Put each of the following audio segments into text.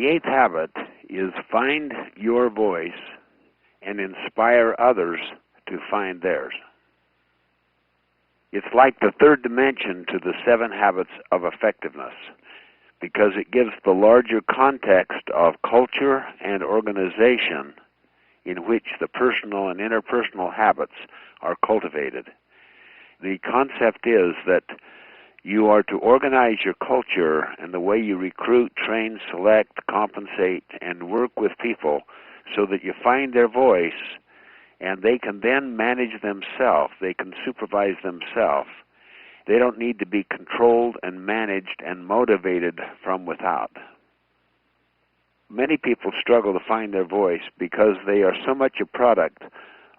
The eighth habit is find your voice and inspire others to find theirs. It's like the third dimension to the 7 habits of effectiveness because it gives the larger context of culture and organization in which the personal and interpersonal habits are cultivated. The concept is that you are to organize your culture and the way you recruit, train, select, compensate, and work with people so that you find their voice and they can then manage themselves. They can supervise themselves. They don't need to be controlled and managed and motivated from without. Many people struggle to find their voice because they are so much a product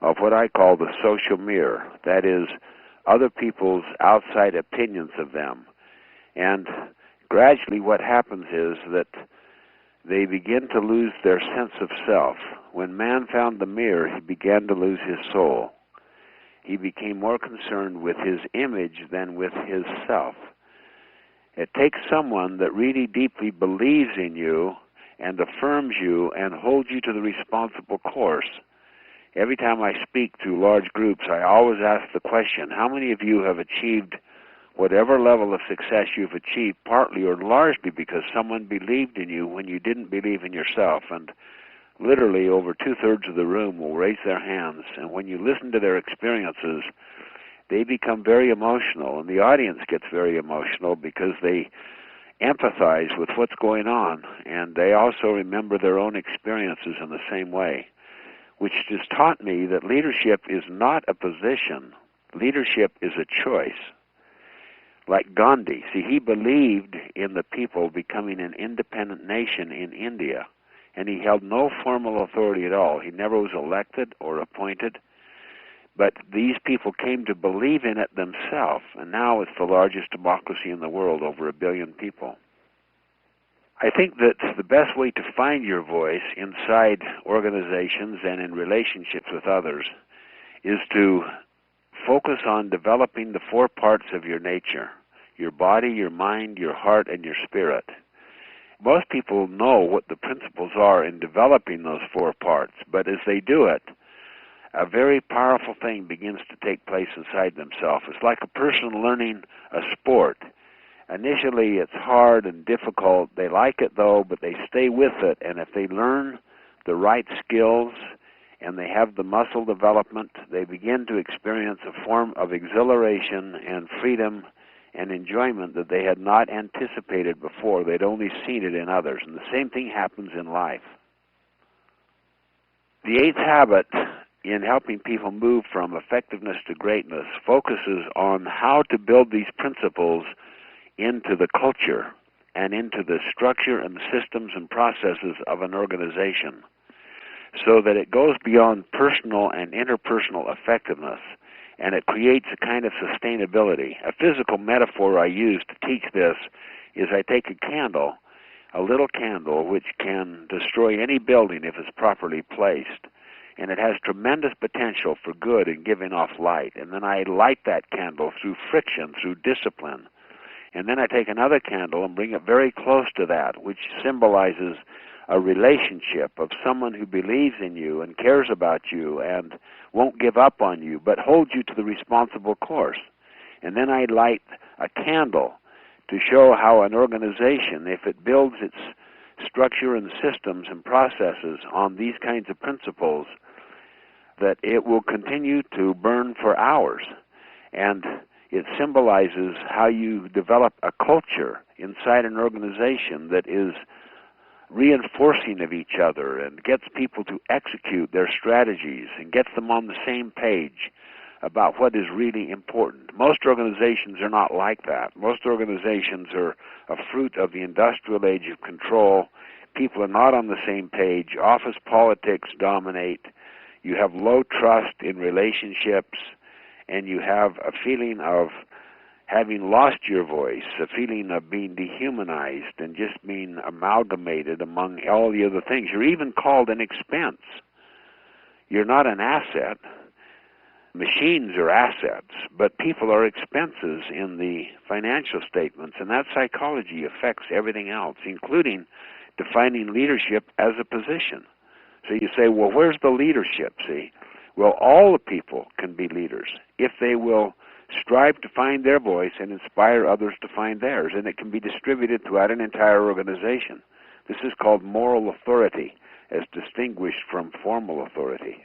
of what I call the social mirror. That is, other people's outside opinions of them. And gradually what happens is that they begin to lose their sense of self. When man found the mirror, he began to lose his soul. He became more concerned with his image than with his self. It takes someone that really deeply believes in you and affirms you and holds you to the responsible course. Every time I speak to large groups, I always ask the question, how many of you have achieved whatever level of success you've achieved partly or largely because someone believed in you when you didn't believe in yourself? And literally over 2/3 of the room will raise their hands, and when you listen to their experiences, they become very emotional, and the audience gets very emotional because they empathize with what's going on, and they also remember their own experiences in the same way, which just taught me that leadership is not a position. Leadership is a choice. Like Gandhi, see, he believed in the people becoming an independent nation in India, and he held no formal authority at all. He never was elected or appointed, but these people came to believe in it themselves, and now it's the largest democracy in the world, over 1 billion people. I think that the best way to find your voice inside organizations and in relationships with others is to focus on developing the 4 parts of your nature: your body, your mind, your heart, and your spirit. Most people know what the principles are in developing those 4 parts, but as they do it, a very powerful thing begins to take place inside themselves. It's like a person learning a sport. Initially, it's hard and difficult. They like it, though, but they stay with it. And if they learn the right skills and they have the muscle development, they begin to experience a form of exhilaration and freedom and enjoyment that they had not anticipated before. They'd only seen it in others. And the same thing happens in life. The 8th habit in helping people move from effectiveness to greatness focuses on how to build these principles into the culture and into the structure and systems and processes of an organization so that it goes beyond personal and interpersonal effectiveness and it creates a kind of sustainability. A physical metaphor I use to teach this is I take a candle, a little candle which can destroy any building if it's properly placed, and it has tremendous potential for good in giving off light. And then I light that candle through friction, through discipline. And then I take another candle and bring it very close to that, which symbolizes a relationship of someone who believes in you and cares about you and won't give up on you, but holds you to the responsible course. And then I light a candle to show how an organization, if it builds its structure and systems and processes on these kinds of principles, that it will continue to burn for hours. And it symbolizes how you develop a culture inside an organization that is reinforcing of each other and gets people to execute their strategies and gets them on the same page about what is really important. Most organizations are not like that. Most organizations are a fruit of the industrial age of control. People are not on the same page. Office politics dominate. You have low trust in relationships, and you have a feeling of having lost your voice, a feeling of being dehumanized and just being amalgamated among all the other things. You're even called an expense. You're not an asset. Machines are assets, but people are expenses in the financial statements, and that psychology affects everything else, including defining leadership as a position. So you say, well, where's the leadership, see? Well, all the people can be leaders if they will strive to find their voice and inspire others to find theirs, and it can be distributed throughout an entire organization. This is called moral authority, as distinguished from formal authority.